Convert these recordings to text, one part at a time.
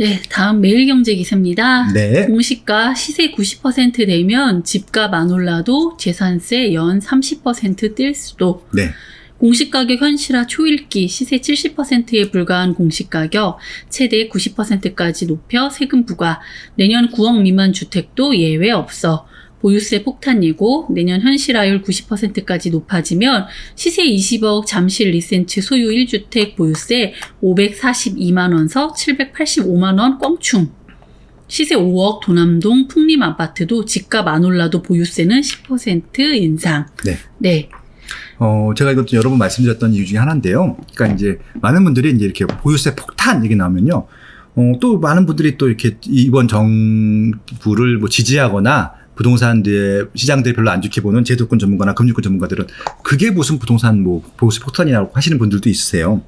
네, 다음 매일경제 기사입니다. 네. 공시가 시세 90% 되면 집값 안 올라도 재산세 연 30% 뛸 수도. 네. 공시가격 현실화 초읽기 시세 70%에 불과한 공시가격 최대 90%까지 높여 세금 부과. 내년 9억 미만 주택도 예외 없어. 보유세 폭탄 예고, 내년 현실화율 90%까지 높아지면 시세 20억 잠실 리센츠 소유 1주택 보유세 542만원서 785만원 껑충. 시세 5억 도남동 풍림 아파트도 집값 안 올라도 보유세는 10% 인상. 네. 네. 제가 이것도 여러 번 말씀드렸던 이유 중에 하나인데요. 그러니까 이제 많은 분들이 이제 이렇게 보유세 폭탄 얘기 나오면요. 또 많은 분들이 또 이렇게 이번 정부를 뭐 지지하거나 부동산의 시장들이 별로 안 좋게 보는 제도권 전문가나 금융권 전문가들은 그게 무슨 부동산 뭐 보유세 폭탄이라고 하시는 분들도 있으세요.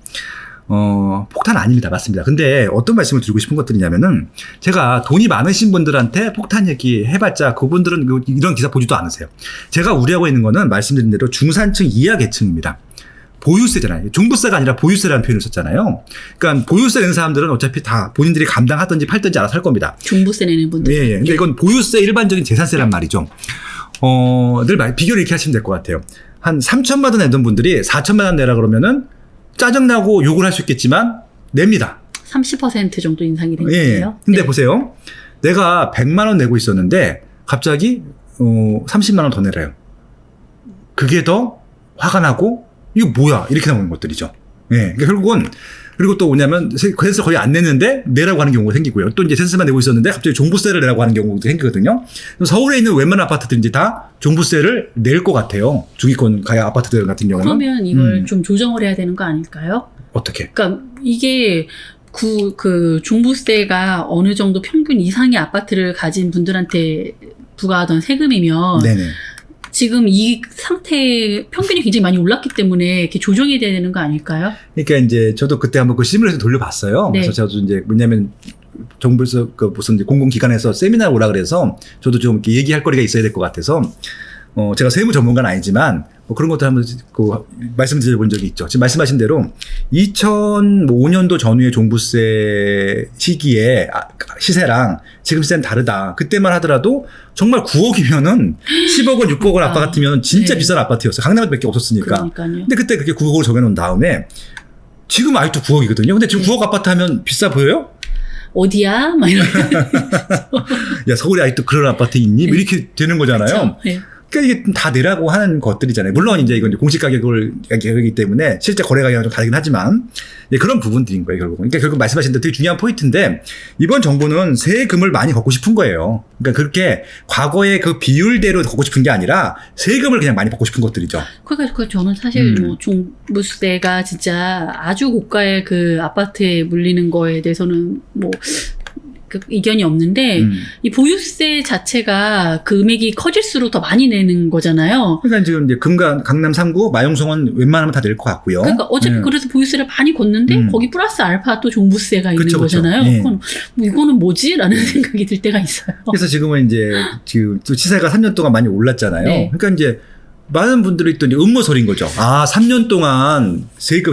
폭탄 아닙니다. 맞습니다. 근데 어떤 말씀을 드리고 싶은 것들이냐면은 제가 돈이 많으신 분들한테 폭탄 얘기 해봤자 그분들은 이런 기사 보지도 않으세요. 제가 우려하고 있는 거는 말씀드린 대로 중산층 이하 계층입니다. 보유세잖아요. 종부세가 아니라 보유세라는 표현을 썼잖아요. 그러니까 보유세 내는 사람들은 어차피 다 본인들이 감당하든지 팔든지 알아서 할 겁니다. 종부세 내는 분들. 예, 예. 근데 이건 보유세 일반적인 재산세란 말이죠. 늘 비교를 이렇게 하시면 될 것 같아요. 한 3천만 원 내던 분들이 4천만 원 내라 그러면은 짜증나고 욕을 할 수 있겠지만 냅니다. 30% 정도 인상이 된 예. 거예요. 근데 네. 보세요. 내가 100만 원 내고 있었는데 갑자기 30만 원 더 내래요. 그게 더 화가 나고 이거 뭐야 이렇게 나오는 것들이죠. 예. 그러니까 결국은 그리고 또 뭐냐면 그래서 거의 안 내는데 내라고 하는 경우가 생기고요. 또 이제 세세만 내고 있었는데 갑자기 종부세를 내라고 하는 경우도 생기거든요. 서울에 있는 웬만한 아파트들이 이제 다 종부세를 낼 것 같아요. 중위권 가야 아파트들 같은 경우는. 그러면 이걸 좀 조정을 해야 되는 거 아닐까요? 어떻게? 그러니까 이게 그 종부세가 어느 정도 평균 이상의 아파트를 가진 분들한테 부과하던 세금이면 네네. 지금 이 상태 평균이 굉장히 많이 올랐기 때문에 이렇게 조정이 돼야 되는 거 아닐까요? 그러니까 이제 저도 그때 한번 그 시뮬레이션 돌려봤어요. 네. 그래서 저도 이제 뭐냐면 정부에서 그 무슨 이제 공공기관에서 세미나 오라 그래서 저도 좀 이렇게 얘기할 거리가 있어야 될 것 같아서 제가 세무 전문가는 아니지만 뭐 그런 것도 한번 말씀드려본 적이 있죠. 지금 말씀하신 대로 2005년도 전후의 종부세 시기에 시세랑 지금 시세는 다르다. 그때만 하더라도 정말 9억이면은 10억 원, 6억 원 아파트 같으면 진짜 네. 비싼 아파트였어요. 강남밖에 없었으니까. 그러니까요. 근데 그때 그렇게 9억을 정해놓은 다음에 지금 아직도 9억이거든요. 근데 지금 9억 아파트 하면 비싸 보여요? 어디야? 막 이런. 야, 서울에 아직도 그런 아파트 있니? 뭐 이렇게 되는 거잖아요. 네. 그러니까 이게 다 내라고 하는 것들이잖아요. 물론 이제 이건 공시 가격이기 때문에 실제 거래 가격은 좀 다르긴 하지만 그런 부분들인 거예요, 결국. 그러니까 결국 말씀하신 대로 되게 중요한 포인트인데 이번 정부는 세금을 많이 걷고 싶은 거예요. 그러니까 그렇게 과거의 그 비율대로 걷고 싶은 게 아니라 세금을 그냥 많이 받고 싶은 것들이죠. 그러니까 저는 사실 뭐 종부세가 진짜 아주 고가의 그 아파트에 물리는 거에 대해서는 뭐 이견이 없는데 이 보유세 자체가 금액이 커질수록 더 많이 내는 거잖아요. 그러니까 지금 이제 강남 3구 마용성은 웬만하면 다 낼 것 같고요. 그러니까 어차피 그래서 보유세를 많이 걷는데 거기 플러스 알파 또 종부세가 있는 그쵸. 거잖아요. 예. 그건 뭐 이거는 뭐지라는 생각이 들 때가 있어요. 그래서 지금은 이제 지금 또 시세가 3년 동안 많이 올랐잖아요. 네. 그러니까 이제 많은 분들이 또 이제 음모설인 거죠. 3년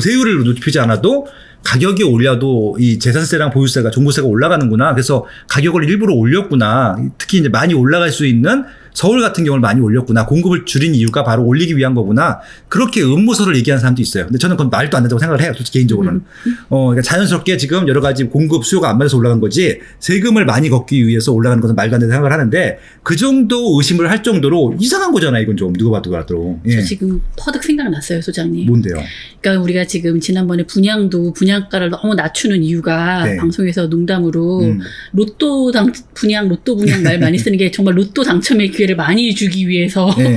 세율을 높이지 않아도 가격이 올려도 이 재산세랑 보유세가 종부세가 올라가는구나. 그래서 가격을 일부러 올렸구나. 특히 이제 많이 올라갈 수 있는 서울 같은 경우를 많이 올렸구나. 공급을 줄인 이유가 바로 올리기 위한 거구나. 그렇게 음모설을 얘기하는 사람도 있어요. 근데 저는 그건 말도 안 된다고 생각을 해요. 솔직히 개인적으로는. 그러니까 자연스럽게 지금 여러 가지 공급 수요가 안 맞아서 올라간 거지 세금을 많이 걷기 위해서 올라가는 것은 말도 안 된다고 생각을 하는데 그 정도 의심을 할 정도로 이상한 거잖아요. 이건 좀 누가 봐도. 예. 저 지금 퍼득 생각났어요, 소장님. 뭔데요? 그러니까 우리가 지금 지난번에 분양가를 너무 낮추는 이유가 네. 방송에서 농담으로 로또 분양 말 많이 쓰는 게 정말 로또 당첨의 기회를 많이 주기 위해서 네.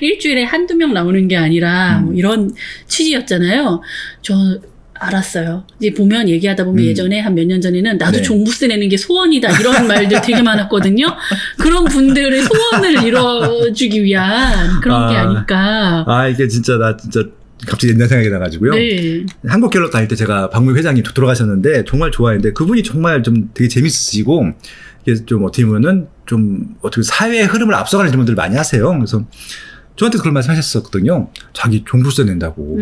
일주일에 한두 명 나오는 게 아니라 뭐 이런 취지였잖아요. 저 알았어요. 이제 보면 얘기하다 보면 예전에 한 몇 년 전에는 나도 네. 종부세 내는 게 소원이다 이런 말들 되게 많았거든요. 그런 분들의 소원을 이뤄주기 위한 그런 게 아닐까. 이게 진짜 나 진짜 갑자기 옛날 생각이 나가지고요. 네. 한국갤럽 다닐 때 제가 박물 회장님 돌아가셨는데 정말 좋아했는데 그분이 정말 좀 되게 재밌으시고 이게 좀 어떻게 보면은 좀 어떻게 사회의 흐름을 앞서가는 질문들을 많이 하세요. 그래서 저한테 그런 말씀 하셨었거든요. 자기 종부세 낸다고.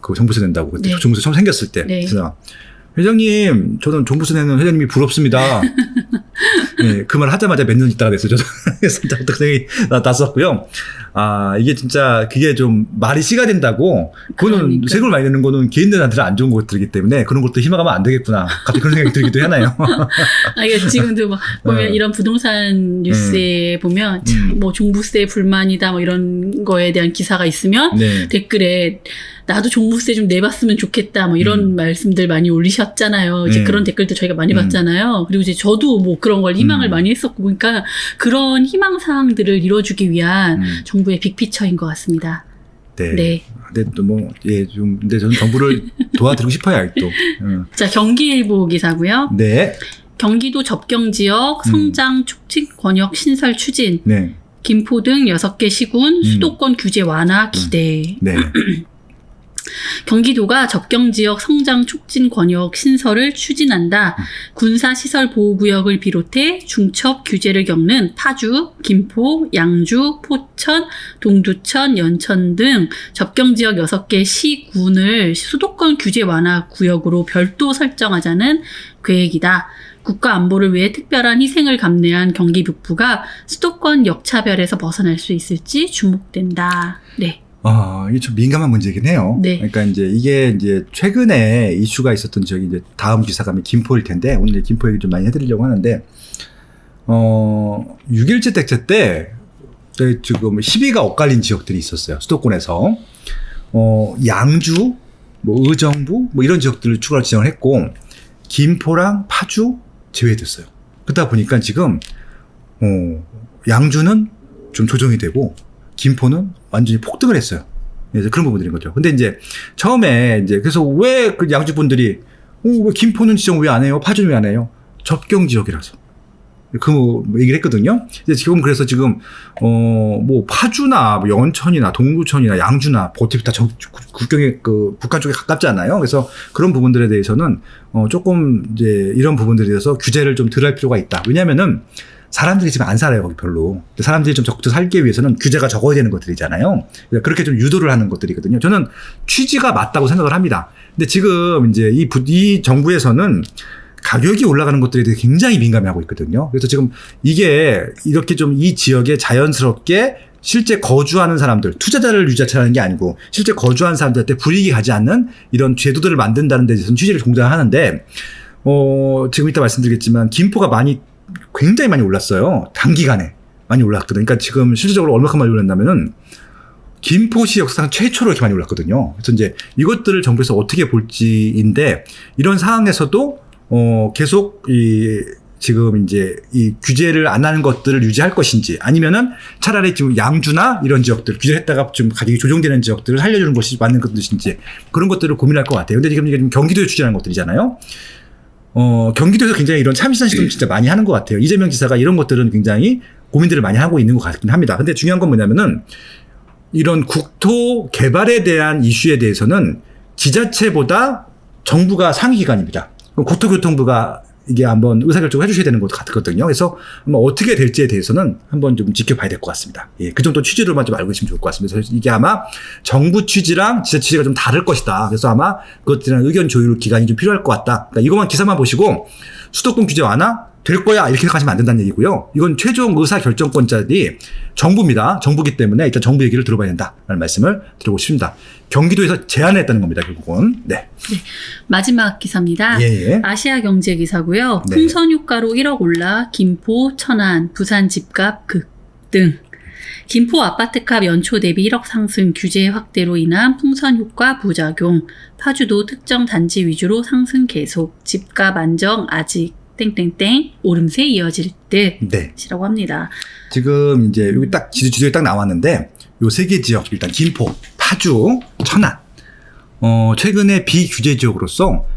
그 종부세 낸다고. 그때 네. 종부세 처음 생겼을 때. 네. 그래서 회장님, 저는 종부세 내는 회장님이 부럽습니다. 네, 그 말 하자마자 몇 년 있다가 됐어요. 저도 그 생각이 났었고요. 아, 이게 진짜 그게 좀 말이 씨가 된다고. 그거는 그러니까. 세금을 많이 내는 거는 개인들한테는 안 좋은 것들이기 때문에 그런 것도 희망하면 안 되겠구나. 갑자기 그런 생각이 들기도 하나요. 아, 이게 지금도 막 보면 이런 부동산 뉴스에 보면 참 뭐 종부세 불만이다 뭐 이런 거에 대한 기사가 있으면 네. 댓글에 나도 종부세 좀 내봤으면 좋겠다 뭐 이런 말씀들 많이 올리셨잖아요. 이제 그런 댓글도 저희가 많이 봤잖아요. 그리고 이제 저도 뭐 그런 걸 희망을 많이 했었고 그러니까 그런 희망 사항들을 이뤄주기 위한 정부의 빅피처인 것 같습니다. 네. 네. 근데 또 뭐, 예, 좀, 근데 저는 정부를 도와드리고 싶어요, 아직도. 자, 경기일보 기사고요. 네. 경기도 접경지역 성장 촉진 권역 신설 추진. 네. 김포 등 6개 시군 수도권 규제 완화 기대. 네. 경기도가 접경지역 성장 촉진 권역 신설을 추진한다. 군사시설보호구역을 비롯해 중첩 규제를 겪는 파주, 김포, 양주, 포천, 동두천, 연천 등 접경지역 6개 시군을 수도권 규제 완화 구역으로 별도 설정하자는 계획이다. 국가 안보를 위해 특별한 희생을 감내한 경기 북부가 수도권 역차별에서 벗어날 수 있을지 주목된다. 네. 이게 좀 민감한 문제이긴 해요. 네. 그러니까 이게 최근에 이슈가 있었던 지역이 이제 다음 기사가 김포일 텐데, 오늘 김포 얘기 좀 많이 해드리려고 하는데, 6.17 대책 때, 지금 시비가 엇갈린 지역들이 있었어요. 수도권에서. 양주, 뭐 의정부, 뭐 이런 지역들을 추가로 지정을 했고, 김포랑 파주 제외됐어요. 그러다 보니까 지금, 양주는 좀 조정이 되고, 김포는 완전히 폭등을 했어요. 그래서 그런 부분들인 거죠. 근데 이제 처음에 그래서 왜 그 양주 분들이 왜 김포는 지정 왜 안 해요? 파주는 왜 안 해요? 접경 지역이라서. 뭐 얘기를 했거든요. 이제 지금 그래서 지금 뭐 파주나 뭐 연천이나 동두천이나 양주나 어차피 다 국경에 그 북한 쪽에 가깝지 않아요. 그래서 그런 부분들에 대해서는 조금 이제 이런 부분들에 대해서 규제를 좀 덜 할 필요가 있다. 왜냐면은 사람들이 지금 안 살아요, 거기 별로. 사람들이 좀 적극적으로 살기 위해서는 규제가 적어야 되는 것들이잖아요. 그렇게 좀 유도를 하는 것들이거든요. 저는 취지가 맞다고 생각을 합니다. 근데 지금 이제 이 정부에서는 가격이 올라가는 것들에 대해 굉장히 민감해하고 있거든요. 그래서 지금 이게 이렇게 좀 이 지역에 자연스럽게 실제 거주하는 사람들, 투자자를 유자차하는 게 아니고 실제 거주하는 사람들한테 불이익이 가지 않는 이런 제도들을 만든다는 데 대해서는 취지를 공작하는데, 지금 이따 말씀드리겠지만 김포가 굉장히 많이 올랐어요. 단기간에 많이 올랐거든요. 그러니까 지금 실질적으로 얼마큼 많이 올랐냐면은 김포시 역사상 최초로 이렇게 많이 올랐거든요. 그래서 이제 이것들을 정부에서 어떻게 볼지인데, 이런 상황에서도 계속 지금 이제 이 규제를 안 하는 것들을 유지할 것인지, 아니면은 차라리 지금 양주나 이런 지역들 규제했다가 좀 가격이 조정되는 지역들을 살려주는 것이 맞는 것인지, 그런 것들을 고민할 것 같아요. 근데 지금 이게 경기도에 추진하는 것들이잖아요. 경기도에서 굉장히 이런 참신한 시도를 진짜 많이 하는 것 같아요. 이재명 지사가 이런 것들은 굉장히 고민들을 많이 하고 있는 것 같긴 합니다. 근데 중요한 건 뭐냐면은, 이런 국토 개발에 대한 이슈에 대해서는 지자체보다 정부가 상위 기관입니다. 국토교통부가 이게 한번 의사결정을 해주셔야 되는 것 같거든요. 그래서 어떻게 될지에 대해서는 한번 좀 지켜봐야 될 것 같습니다. 예, 그 정도 취지로만 좀 알고 계시면 좋을 것 같습니다. 그래서 이게 아마 정부 취지랑 지자체 취지가 좀 다를 것이다. 그래서 아마 그것에 대한 의견 조율 기간이 좀 필요할 것 같다. 그러니까 이것만 기사만 보시고 수도권 규제 완화 될 거야 이렇게 생각하시면 안 된다는 얘기고요. 이건 최종 의사결정권자들이 정부입니다. 정부기 때문에 일단 정부 얘기를 들어봐야 된다라는 말씀을 드리고 싶습니다. 경기도에서 제안을 했다는 겁니다. 결국은. 네. 마지막 기사입니다. 예. 아시아 경제 기사고요. 네. 풍선 효과로 1억 올라 김포, 천안, 부산 집값 급등. 김포 아파트값 연초 대비 1억 상승, 규제 확대로 인한 풍선 효과 부작용. 파주도 특정 단지 위주로 상승 계속. 집값 안정 아직 땡땡땡 오름세 이어질 듯이라고 합니다. 지금 이제 여기 딱 지도에 딱 나왔는데 요 세 개 지역, 일단 김포, 파주, 천안. 최근에 비규제 지역으로서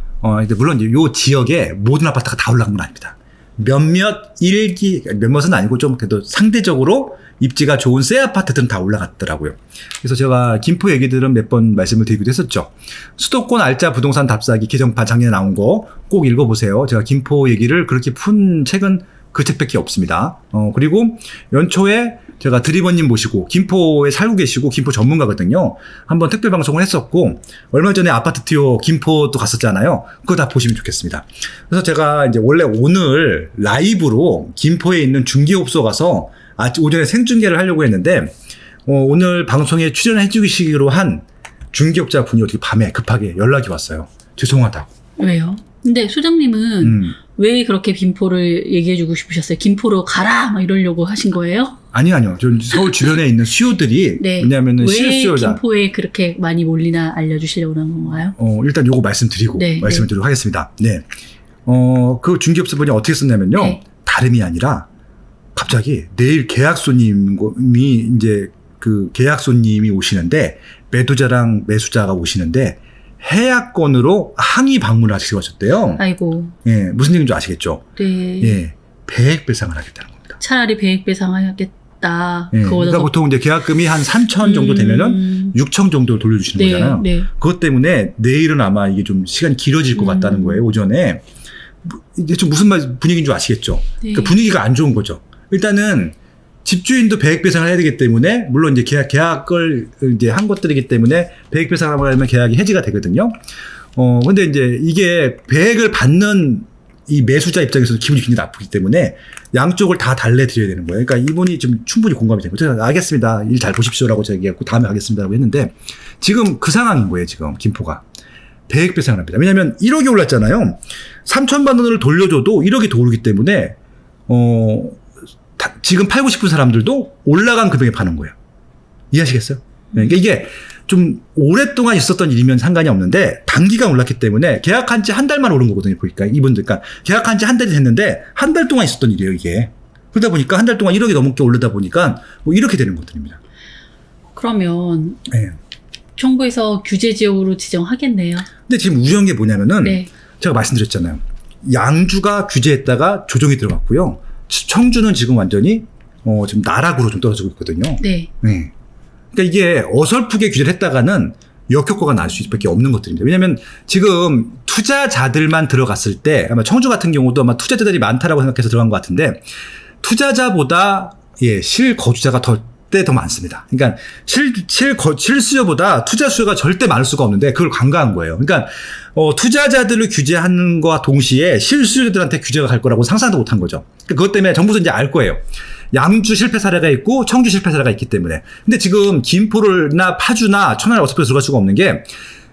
물론 이제 요 지역에 모든 아파트가 다 올라간 건 아닙니다. 몇몇은 아니고 좀 그래도 상대적으로 입지가 좋은 새 아파트들은 다 올라갔더라고요. 그래서 제가 김포 얘기들은 몇 번 말씀을 드리기도 했었죠. 수도권 알짜 부동산 답사기 개정판 작년에 나온 거 꼭 읽어보세요. 제가 김포 얘기를 그렇게 푼 책은 그 책밖에 없습니다. 그리고 연초에 제가 드리버님 모시고 김포에 살고 계시고 김포 전문가거든요. 한번 특별 방송을 했었고 얼마 전에 아파트 투어 김포도 갔었잖아요. 그거 다 보시면 좋겠습니다. 그래서 제가 이제 원래 오늘 라이브로 김포에 있는 중개업소 가서 오전에 생중계를 하려고 했는데 오늘 방송에 출연해 주시기로 한 중개업자 분이 어떻게 밤에 급하게 연락이 왔어요. 죄송하다고. 왜요? 근데 소장님은 왜 그렇게 김포를 얘기해주고 싶으셨어요? 김포로 가라! 막 이러려고 하신 거예요? 아니요. 전 서울 주변에 있는 수요들이 네. 왜냐하면 왜 실수요자. 김포에 그렇게 많이 몰리나 알려주시려고 하는 건가요? 일단 요거 말씀드리고 네, 말씀을 드리도록 하겠습니다. 네. 그 중개업소분이 어떻게 썼냐면요. 네. 다름이 아니라 갑자기 내일 계약 손님이 이제 그 계약 손님이 오시는데 매도자랑 매수자가 오시는데 해약권으로 항의 방문을 하셨대요. 아이고. 예, 무슨 얘기인지 아시겠죠? 네. 예, 배액 배상을 하겠다는 겁니다. 차라리 배액 배상하겠다. 예, 그거보다 그러니까 더- 보통 이제 계약금이 한 3천 정도 되면은 6천 정도 돌려주시는 네, 거잖아요. 네. 그것 때문에 내일은 아마 이게 좀 시간이 길어질 것 같다는 거예요. 오전에. 이제 좀 무슨 분위기인 줄 아시겠죠? 네. 그 분위기가 안 좋은 거죠. 일단은 집주인도 배액 배상을 해야 되기 때문에 물론 이제 계약을 이제 한 것들이기 때문에 배액 배상을 하면 계약이 해지가 되거든요. 근데 이제 이게 배액을 받는 이 매수자 입장에서도 기분이 굉장히 나쁘기 때문에 양쪽을 다 달래드려야 되는 거예요. 그러니까 이분이 좀 충분히 공감이 되고 제가 알겠습니다. 일 잘 보십시오라고 제가 얘기했고 다음에 가겠습니다라고 했는데 지금 그 상황인 거예요. 지금 김포가. 배액 배상을 합니다. 왜냐하면 1억이 올랐잖아요. 3천만 원을 돌려줘도 1억이 더 오르기 때문에 지금 팔고 싶은 사람들도 올라간 금액에 파는 거예요. 이해하시겠어요? 그러니까 이게 좀 오랫동안 있었던 일이면 상관이 없는데 단기간 올랐기 때문에 계약한 지 한 달만 오른 거거든요. 보니까 이분들, 그러니까 계약한 지 한 달이 됐는데 한 달 동안 있었던 일이에요. 이게 그러다 보니까 한 달 동안 1억이 넘게 오르다 보니까 뭐 이렇게 되는 것들입니다. 그러면 네. 정부에서 규제 지역으로 지정하겠네요. 근데 지금 우려한 게 뭐냐면은 네. 제가 말씀드렸잖아요. 양주가 규제했다가 조정이 들어갔고요. 청주는 지금 완전히 지금 나락으로 좀 떨어지고 있거든요. 네. 네. 그러니까 이게 어설프게 규제를 했다가는 역효과가 날 수밖에 없는 것들입니다. 왜냐하면 지금 투자자들만 들어갔을 때 아마 청주 같은 경우도 아마 투자자들이 많다라고 생각해서 들어간 것 같은데 투자자보다 실거주자가 더 많습니다. 그러니까 실수요보다 투자 수요가 절대 많을 수가 없는데 그걸 간과한 거예요. 그러니까 투자자들을 규제하는 것과 동시에 실수요자들한테 규제가 갈 거라고 상상도 못한 거죠. 그것 때문에 정부도 이제 알 거예요. 양주 실패 사례가 있고 청주 실패 사례가 있기 때문에. 근데 지금 김포나 파주나 천안을 어설프게 들어갈 수가 없는 게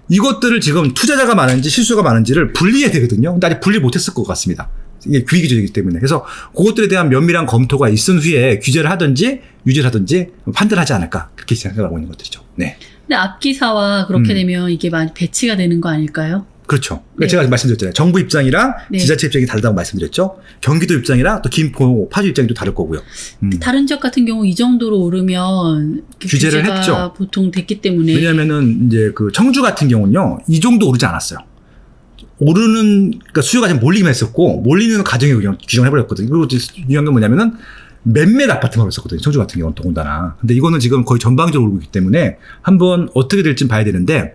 이것들을 지금 투자자가 많은지 실수요가 많은지를 분리해야 되거든요. 근데 아직 분리 못했을 것 같습니다. 이게 귀기적이기 때문에. 그래서 그것들에 대한 면밀한 검토가 있은 후에 규제를 하든지 유지를 하든지 판단하지 않을까 그렇게 생각하고 있는 것들이죠. 네. 근데 앞기사와 그렇게 되면 이게 많이 배치가 되는 거 아닐까요? 그렇죠. 그러니까 네. 제가 말씀드렸잖아요. 정부 입장이랑 네. 지자체 입장이 다르다고 말씀드렸죠. 경기도 입장이랑 또 김포, 파주 입장이 또 다를 거고요. 다른 지역 같은 경우 이 정도로 오르면 규제를 규제가 했죠. 보통 됐기 때문에. 왜냐하면은 이제 그 청주 같은 경우는요, 이 정도 오르지 않았어요. 그러니까 수요가 좀 몰리기만 했었고, 몰리는 가정에 그냥 규정을 해버렸거든요. 그리고 중요한 건 뭐냐면은, 몇몇 아파트만 있었거든요. 청주 같은 경우는 더군다나. 근데 이거는 지금 거의 전방적으로 오르고 있기 때문에, 한번 어떻게 될지 봐야 되는데,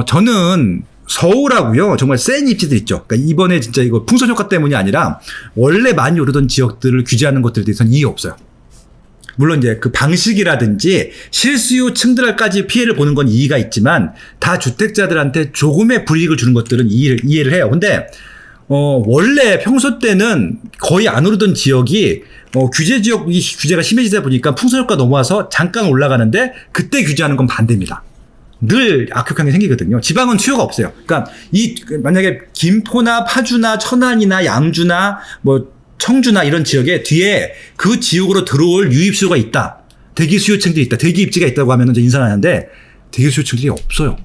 저는 서울하고요, 정말 센 입지들 있죠. 그러니까 이번에 진짜 이거 풍선 효과 때문이 아니라, 원래 많이 오르던 지역들을 규제하는 것들에 대해서는 이의 없어요. 물론 이제 그 방식이라든지 실수요층들까지 피해를 보는 건 이의가 있지만 다주택자들한테 조금의 불이익을 주는 것들은 이해를 해요. 근데 원래 평소 때는 거의 안 오르던 지역이 규제 지역이 규제가 심해지다 보니까 풍선효과 넘어와서 잠깐 올라가는데 그때 규제하는 건 반대입니다. 늘 악효과가 생기거든요. 지방은 수요가 없어요. 그러니까 만약에 김포나 파주나 천안이나 양주나 청주나 이런 지역에 뒤에 그 지역으로 들어올 유입 수요가 있다. 대기 수요층들이 있다. 대기 입지가 있다고 하면 이제 인사를 하는데 대기 수요층들이 없어요.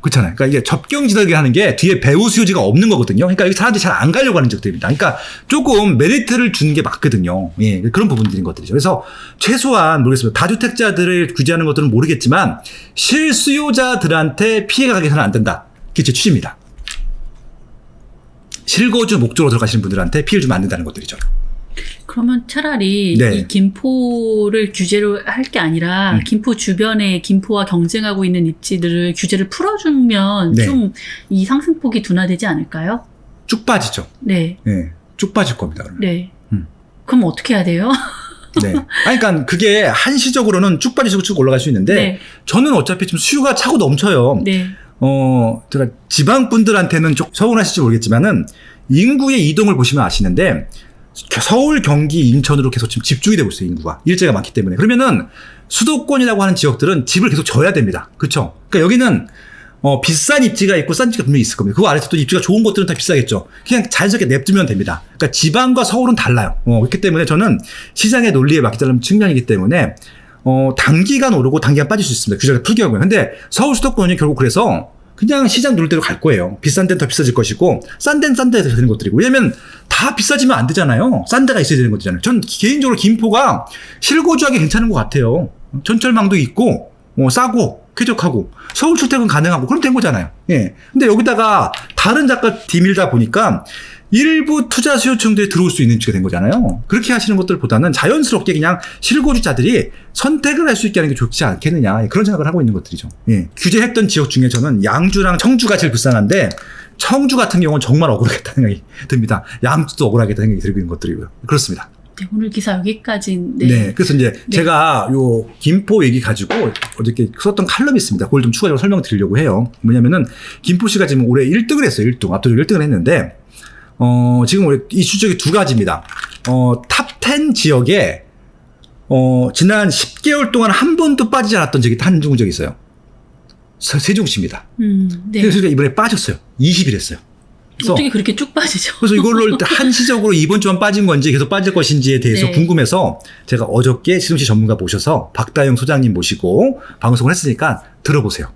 그렇잖아요. 그러니까 이게 접경지대기 하는 게 뒤에 배후 수요지가 없는 거거든요. 그러니까 이 사람들이 잘 안 가려고 하는 지역들입니다. 그러니까 조금 메리트를 주는 게 맞거든요. 예, 그런 부분들인 것들이죠. 그래서 최소한 모르겠습니다. 다주택자들을 규제하는 것들은 모르겠지만 실수요자들한테 피해가 가게 해서는 안 된다. 그게 제 취지입니다. 실거주 목적으로 들어가시는 분들한테 피해를 주면 안 된다는 것들이죠. 그러면 차라리 네. 이 김포를 규제로 할 게 아니라 김포 주변에 김포와 경쟁하고 있는 입지들을 규제를 풀어주면 네. 좀 이 상승폭이 둔화되지 않을까요? 쭉 빠지죠. 네. 예. 쭉 빠질 겁니다. 그러면. 네. 음. 그럼 어떻게 해야 돼요? 네. 아니, 그러니까 그게 한시적으로는 쭉 빠지고 쭉 올라갈 수 있는데 네. 저는 어차피 지금 수요가 차고 넘쳐요. 네. 제가 지방 분들한테는 좀 서운하실지 모르겠지만은 인구의 이동을 보시면 아시는데 서울, 경기, 인천으로 계속 지금 집중이 되고 있어요. 인구가 일자가 많기 때문에. 그러면은 수도권이라고 하는 지역들은 집을 계속 져야 됩니다. 그렇죠? 그러니까 여기는 비싼 입지가 있고 싼 입지가 분명히 있을 겁니다. 그 아래서 또 입지가 좋은 것들은 다 비싸겠죠. 그냥 자연스럽게 냅두면 됩니다. 그러니까 지방과 서울은 달라요. 그렇기 때문에 저는 시장의 논리에 맞게 측면이기 때문에 단기간 오르고 단기간 빠질 수 있습니다. 규제를 풀게 하고요. 근데 서울 수도권이 결국 그래서 그냥 시장 누를 대로 갈 거예요. 비싼 데는 더 비싸질 것이고 싼 데는 싼 데에서 되는 것들이고. 왜냐면 다 비싸지면 안 되잖아요. 싼 데가 있어야 되는 것들이잖아요. 전 개인적으로 김포가 실거주하기 괜찮은 것 같아요. 전철망도 있고 싸고 쾌적하고 서울 출퇴근 가능하고 그럼 된 거잖아요. 예. 근데 여기다가 다른 작가 디밀다 보니까 일부 투자 수요층들이 들어올 수 있는 위치가 된 거잖아요. 그렇게 하시는 것들보다는 자연스럽게 그냥 실거주자들이 선택을 할 수 있게 하는 게 좋지 않겠느냐. 그런 생각을 하고 있는 것들이죠. 예. 규제했던 지역 중에 저는 양주랑 청주가 제일 불쌍한데 청주 같은 경우는 정말 억울하겠다는 생각이 듭니다. 양주도 억울하겠다는 생각이 들고 있는 것들이고요. 그렇습니다. 네, 오늘 기사 여기까지인데. 네. 그래서 이제 네. 제가 요 김포 얘기 가지고 어저께 썼던 칼럼이 있습니다. 그걸 좀 추가적으로 설명드리려고 해요. 뭐냐면은 김포시가 지금 올해 1등을 했어요. 1등. 압도적으로 1등을 했는데 지금 우리 이슈 쪽이 두 가지입니다. 탑10 지역에 지난 10개월 동안 한 번도 빠지지 않았던 적이 한 적이 있어요. 세종시입니다. 네. 그래서 이번에 빠졌어요. 20일 했어요. 어떻게 그렇게 쭉 빠지죠? 그래서 이걸로 한시적으로 이번 주만 빠진 건지 계속 빠질 것인지에 대해서 네. 궁금해서 제가 어저께 시흥시 전문가 모셔서 박다영 소장님 모시고 방송을 했으니까 들어보세요.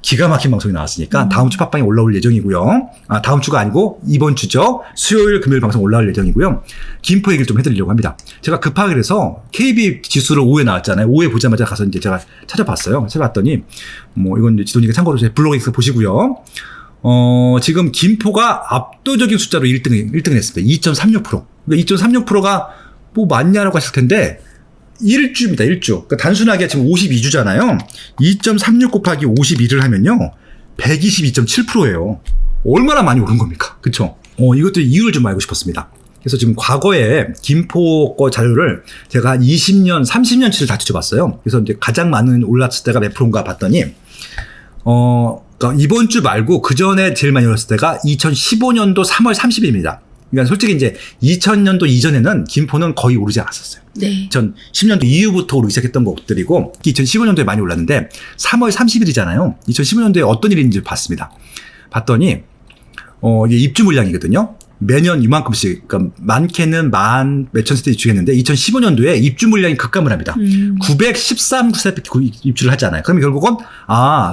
기가 막힌 방송이 나왔으니까 다음 주 팟빵에 올라올 예정이고요. 다음 주가 아니고 이번 주죠. 수요일, 금요일 방송 올라올 예정이고요. 김포 얘기를 좀 해드리려고 합니다. 제가 급하게 해서 KB 지수를 5회 나왔잖아요. 5회 보자마자 가서 이제 제가 찾아봤어요. 찾아봤더니 이건 이제 지도니까 참고로 제 블로그에서 보시고요. 지금 김포가 압도적인 숫자로 1등을 했습니다. 2.36%. 그러니까 2.36%가 뭐 맞냐라고 하실 텐데 1주입니다. 1주. 그러니까 단순하게 지금 52주잖아요. 2.36 곱하기 52를 하면요. 122.7%예요. 얼마나 많이 오른 겁니까? 그쵸? 이것도 이유를 좀 알고 싶었습니다. 그래서 지금 과거에 김포 거 자료를 제가 한 20년, 30년치를 다 뒤져봤어요. 그래서 이제 가장 많은 올랐을 때가 몇 프로인가 봤더니, 그러니까 이번 주 말고 그 전에 제일 많이 올랐을 때가 2015년도 3월 30일입니다. 그러니까 솔직히 이제 2000년도 이전에는 김포는 거의 오르지 않았었어요. 네. 2010년도 이후부터 오르기 시작했던 것들이고 2015년도에 많이 올랐는데 3월 30일이잖아요. 2015년도에 어떤 일이 있는지 봤습니다. 봤더니 이게 입주 물량이거든요. 매년 이만큼씩, 그러니까 많게는 만 몇천 세대 입주했는데 2015년도에 입주 물량이 급감을 합니다. 913세대 입주를 하잖아요. 그러면 결국은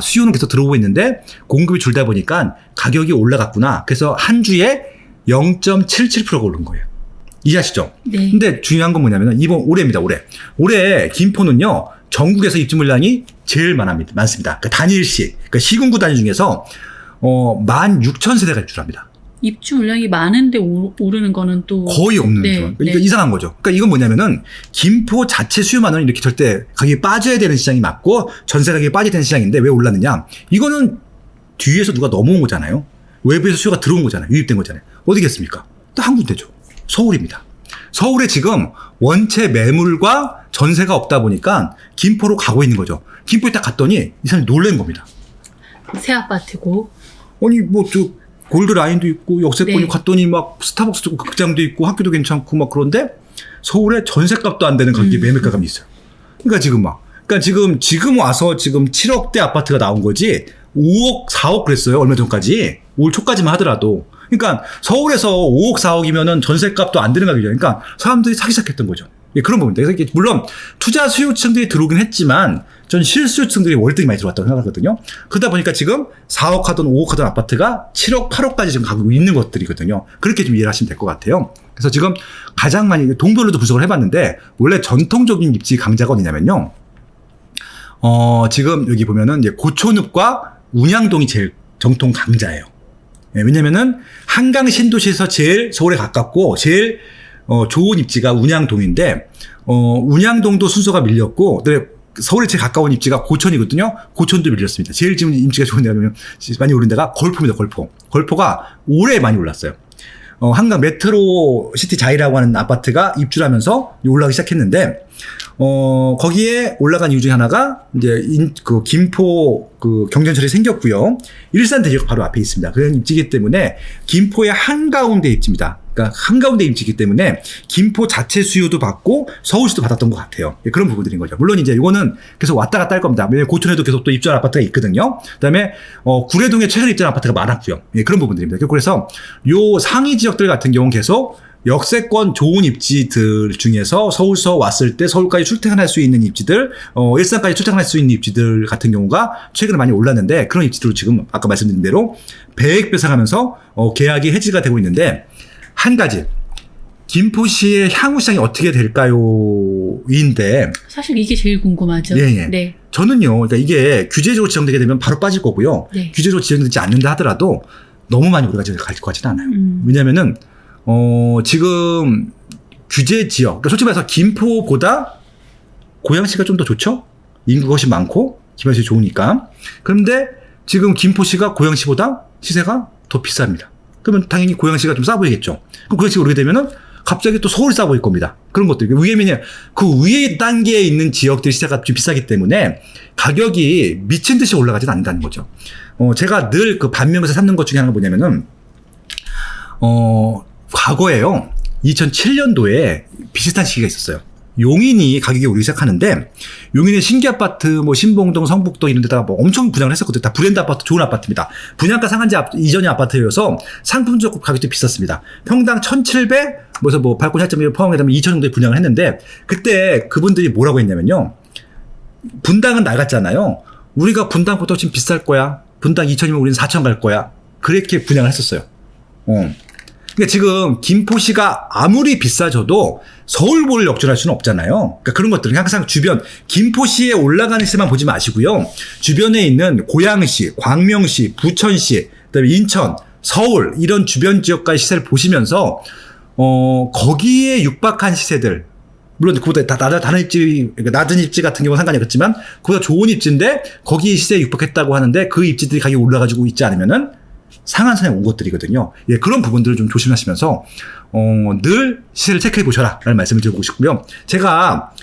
수요는 계속 들어오고 있는데 공급이 줄다 보니까 가격이 올라갔구나. 그래서 한 주에 0.77%가 오른 거예요. 이해하시죠? 네. 근데 중요한 건 뭐냐면 올해입니다. 올해 김포는요. 전국에서 입주 물량이 제일 많습니다. 그러니까 단일시, 그러니까 시군구 단위 중에서 16,000세대가 입주를 합니다. 입주 물량이 많은데 오르는 거는 또 거의 없는 네, 죠. 그러니까 네. 이상한 거죠. 그러니까 이건 뭐냐면은 김포 자체 수요만은 이렇게 절대 가격이 빠져야 되는 시장이 맞고 전세 가격이 빠져야 되는 시장인데 왜 올랐느냐? 이거는 뒤에서 누가 넘어온 거잖아요. 외부에서 수요가 들어온 거잖아요. 유입된 거잖아요. 어디겠습니까? 또 한 군데죠. 서울입니다. 서울에 지금 원체 매물과 전세가 없다 보니까 김포로 가고 있는 거죠. 김포에 딱 갔더니 이 사람이 놀란 겁니다. 새 아파트고. 아니 골드 라인도 있고 역세권이 네. 갔더니 막 스타벅스도 있고 극장도 있고 학교도 괜찮고 막 그런데 서울에 전세값도 안 되는 가격에 매매가감이 있어요. 그러니까 지금 와서 지금 7억대 아파트가 나온 거지 5억, 4억 그랬어요. 얼마 전까지. 올 초까지만 하더라도. 그러니까 서울에서 5억, 4억이면은 전세값도 안 되는 가격이죠. 그러니까 사람들이 사기 시작했던 거죠. 예, 그런 부분입니다. 그래서 이게 물론 투자 수요층들이 들어오긴 했지만 전 실수요층들이 월등히 많이 들어왔다고 생각하거든요. 그러다 보니까 지금 4억 하던 5억 하던 아파트가 7억, 8억까지 지금 가고 있는 것들이거든요. 그렇게 좀 이해를 하시면 될 것 같아요. 그래서 지금 가장 많이 동별로도 분석을 해봤는데 원래 전통적인 입지 강자가 어디냐면요. 지금 여기 보면은 이제 고촌읍과 운양동이 제일 정통 강자예요. 예, 왜냐면은 한강 신도시에서 제일 서울에 가깝고 제일 좋은 입지가 운양동인데 운양동도 순서가 밀렸고 서울에 제일 가까운 입지가 고촌이거든요. 고촌도 밀렸습니다. 제일 지금 입지가 좋은 데가 많이 오른 데가 걸포입니다. 걸포가 올해 많이 올랐어요. 한강 메트로 시티 자이라고 하는 아파트가 입주를 하면서 올라가기 시작했는데, 거기에 올라간 이유 중에 하나가 이제 그 김포 그 경전철이 생겼고요. 일산 대교가 바로 앞에 있습니다. 그런 입지이기 때문에 김포의 한가운데 입지입니다. 그러니까 한가운데 입지이기 때문에 김포 자체 수요도 받고 서울시도 받았던 것 같아요. 예, 그런 부분들인 거죠. 물론 이제 이거는 계속 왔다 갔다 할 겁니다. 왜냐면 고촌에도 계속 또 입주한 아파트가 있거든요. 그다음에 구례동에 최근에 입주한 아파트가 많았고요. 예, 그런 부분들입니다. 그래서 요 상위 지역들 같은 경우는 계속 역세권 좋은 입지들 중에서 서울서 왔을 때 서울까지 출퇴근할 수 있는 입지들, 일산까지 출퇴근할 수 있는 입지들 같은 경우가 최근에 많이 올랐는데, 그런 입지들로 지금 아까 말씀드린 대로 배액 배상하면서 계약이 해지가 되고 있는데, 한 가지 김포시의 향후 시장이 어떻게 될까요?인데 사실 이게 제일 궁금하죠. 예, 예. 네. 저는요, 그러니까 이게 규제적으로 지정되게 되면 바로 빠질 거고요. 네. 규제적으로 지정되지 않는다 하더라도 너무 많이 오래갈 것 같지는 않아요. 왜냐면은 지금 규제 지역, 그러니까 솔직히 말해서 김포보다 고양시가 좀 더 좋죠? 인구가 훨씬 많고, 기반시설이 좋으니까. 그런데 지금 김포시가 고양시보다 시세가 더 비쌉니다. 그러면 당연히 고양시가 좀 싸 보이겠죠? 그럼 고양시가 오르게 되면은 갑자기 또 서울이 싸 보일 겁니다. 그런 것들. 그 위에 단계에 있는 지역들이 시세가 좀 비싸기 때문에 가격이 미친 듯이 올라가지는 않는다는 거죠. 제가 늘 그 반면에서 삼는 것 중에 하나가 뭐냐면은, 과거에요. 2007년도에 비슷한 시기가 있었어요. 용인이 가격이 오르기 시작하는데, 용인의 신기 아파트, 뭐 신봉동, 성북동 이런 데다가 뭐 엄청 분양을 했었거든요. 다 브랜드 아파트, 좋은 아파트입니다. 분양가 상한제 이전의 아파트여서 상품적 가격도 비쌌습니다. 평당 1,700, 뭐 발코니 할점을 포함하면 2,000 정도에 분양을 했는데, 그때 그분들이 뭐라고 했냐면요. 분당은 나갔잖아요. 우리가 분당보다 지금 비쌀 거야. 분당 2,000이면 우리는 4,000 갈 거야. 그렇게 분양을 했었어요. 그러니까 지금 김포시가 아무리 비싸져도 서울보를 역전할 수는 없잖아요. 그러니까 그런 것들은 항상 주변 김포시에 올라가는 시세만 보지 마시고요. 주변에 있는 고양시, 광명시, 부천시, 그다음에 인천, 서울 이런 주변 지역까지 시세를 보시면서 거기에 육박한 시세들, 물론 그보다 다른 입지, 낮은 입지 같은 경우는 상관이 없지만 그보다 좋은 입지인데 거기에 시세에 육박했다고 하는데 그 입지들이 가격이 올라가지고 있지 않으면은 상한선에 온 것들이거든요. 예, 그런 부분들을 좀 조심하시면서 늘 시세를 체크해 보셔라 라는 말씀을 드리고 싶고요. 제가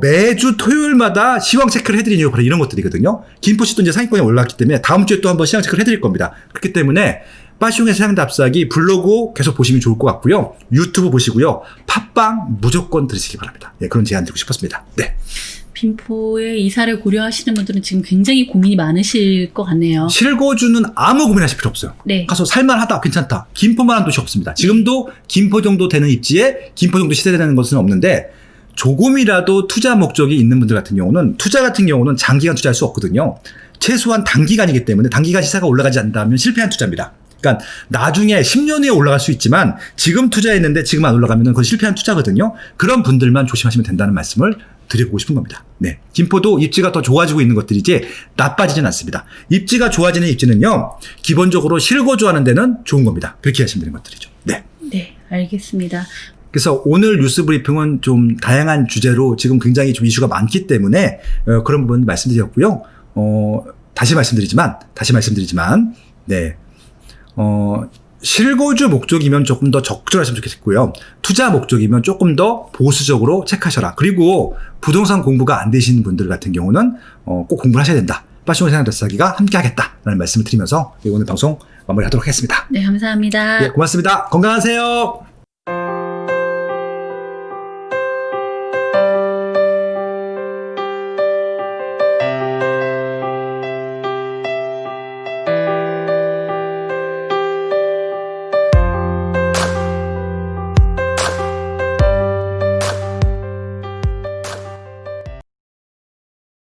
매주 토요일마다 시황 체크를 해드리는 이유가 바로 이런 것들이거든요. 김포시도 이제 상위권에 올라왔기 때문에 다음 주에 또 한번 시황 체크를 해드릴 겁니다. 그렇기 때문에 빠숑의 시장 답사기 블로그 계속 보시면 좋을 것 같고요. 유튜브 보시고요. 팟빵 무조건 들으시기 바랍니다. 예, 그런 제안 드리고 싶었습니다. 네. 빈포에 이사를 고려하시는 분들은 지금 굉장히 고민이 많으실 것 같네요. 실거주는 아무 고민하실 필요 없어요. 네. 가서 살만하다, 괜찮다. 김포만한 도시 없습니다. 지금도 김포 정도 되는 입지에 김포 정도 시세되는 것은 없는데, 조금이라도 투자 목적이 있는 분들 같은 경우는, 투자 같은 경우는 장기간 투자할 수 없거든요. 최소한 단기간이기 때문에 단기간 시세가 올라가지 않는다면 실패한 투자입니다. 그러니까 나중에 10년 후에 올라갈 수 있지만 지금 투자했는데 지금 안 올라가면 그건 실패한 투자거든요. 그런 분들만 조심하시면 된다는 말씀을 드리고 싶은 겁니다. 네, 김포도 입지가 더 좋아지고 있는 것들이지 나빠지진 않습니다. 입지가 좋아지는 입지는요, 기본적으로 실거주하는 데는 좋은 겁니다. 그렇게 하시면 되는 것들이죠. 네. 네, 알겠습니다. 그래서 오늘 뉴스 브리핑은 좀 다양한 주제로 지금 굉장히 좀 이슈가 많기 때문에 그런 부분 말씀드렸고요. 다시 말씀드리지만, 네. 실거주 목적이면 조금 더 적절하시면 좋겠고요. 투자 목적이면 조금 더 보수적으로 체크하셔라. 그리고 부동산 공부가 안 되시는 분들 같은 경우는 꼭 공부를 하셔야 된다. 빠숑의 시장 답사기가 함께 하겠다라는 말씀을 드리면서 오늘 방송 마무리하도록 하겠습니다. 네, 감사합니다. 예, 고맙습니다. 건강하세요.